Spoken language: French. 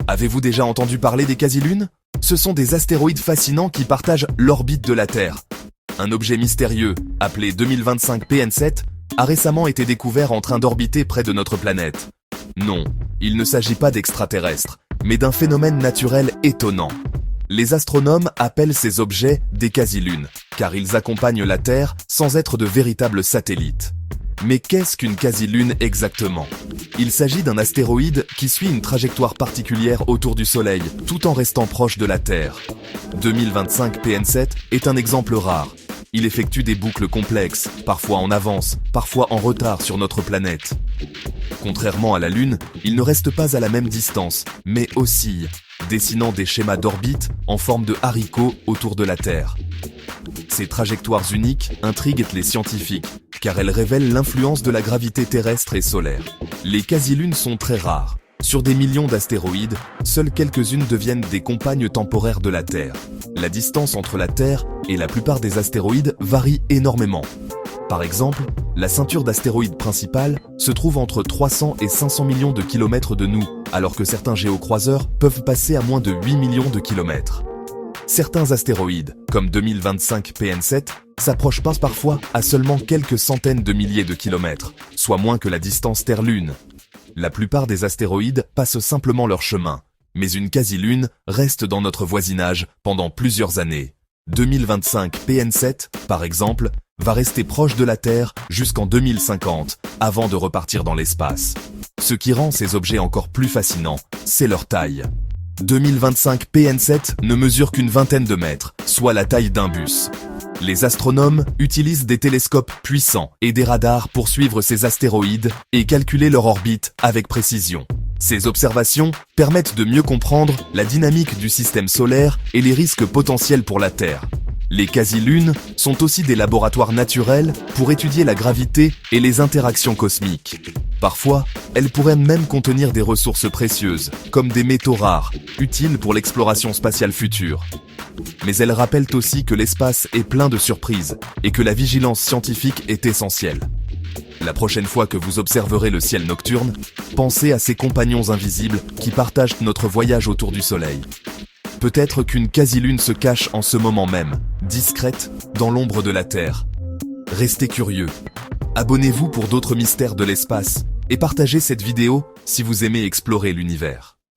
Avez-vous déjà entendu parler des quasi-lunes? Ce sont des astéroïdes fascinants qui partagent l'orbite de la Terre. Un objet mystérieux, appelé 2025 PN7, a récemment été découvert en train d'orbiter près de notre planète. Non, il ne s'agit pas d'extraterrestres, mais d'un phénomène naturel étonnant. Les astronomes appellent ces objets des quasi-lunes, car ils accompagnent la Terre sans être de véritables satellites. Mais qu'est-ce qu'une quasi-lune exactement? Il s'agit d'un astéroïde qui suit une trajectoire particulière autour du Soleil, tout en restant proche de la Terre. 2025 PN7 est un exemple rare. Il effectue des boucles complexes, parfois en avance, parfois en retard sur notre planète. Contrairement à la Lune, il ne reste pas à la même distance, mais oscille, dessinant des schémas d'orbite en forme de haricots autour de la Terre. Ces trajectoires uniques intriguent les scientifiques, car elles révèlent l'influence de la gravité terrestre et solaire. Les quasi-lunes sont très rares. Sur des millions d'astéroïdes, seules quelques-unes deviennent des compagnes temporaires de la Terre. La distance entre la Terre et la plupart des astéroïdes varie énormément. Par exemple, la ceinture d'astéroïdes principale se trouve entre 300 et 500 millions de kilomètres de nous, alors que certains géocroiseurs peuvent passer à moins de 8 millions de kilomètres. Certains astéroïdes, comme 2025 PN7, s'approchent parfois à seulement quelques centaines de milliers de kilomètres, soit moins que la distance Terre-Lune. La plupart des astéroïdes passent simplement leur chemin, mais une quasi-lune reste dans notre voisinage pendant plusieurs années. 2025 PN7, par exemple, va rester proche de la Terre jusqu'en 2050, avant de repartir dans l'espace. Ce qui rend ces objets encore plus fascinants, c'est leur taille. 2025 PN7 ne mesure qu'une vingtaine de mètres, soit la taille d'un bus. Les astronomes utilisent des télescopes puissants et des radars pour suivre ces astéroïdes et calculer leur orbite avec précision. Ces observations permettent de mieux comprendre la dynamique du système solaire et les risques potentiels pour la Terre. Les quasi-lunes sont aussi des laboratoires naturels pour étudier la gravité et les interactions cosmiques. Parfois, elles pourraient même contenir des ressources précieuses, comme des métaux rares, utiles pour l'exploration spatiale future. Mais elles rappellent aussi que l'espace est plein de surprises et que la vigilance scientifique est essentielle. La prochaine fois que vous observerez le ciel nocturne, pensez à ces compagnons invisibles qui partagent notre voyage autour du Soleil. Peut-être qu'une quasi-lune se cache en ce moment même, discrète, dans l'ombre de la Terre. Restez curieux. Abonnez-vous pour d'autres mystères de l'espace et partagez cette vidéo si vous aimez explorer l'univers.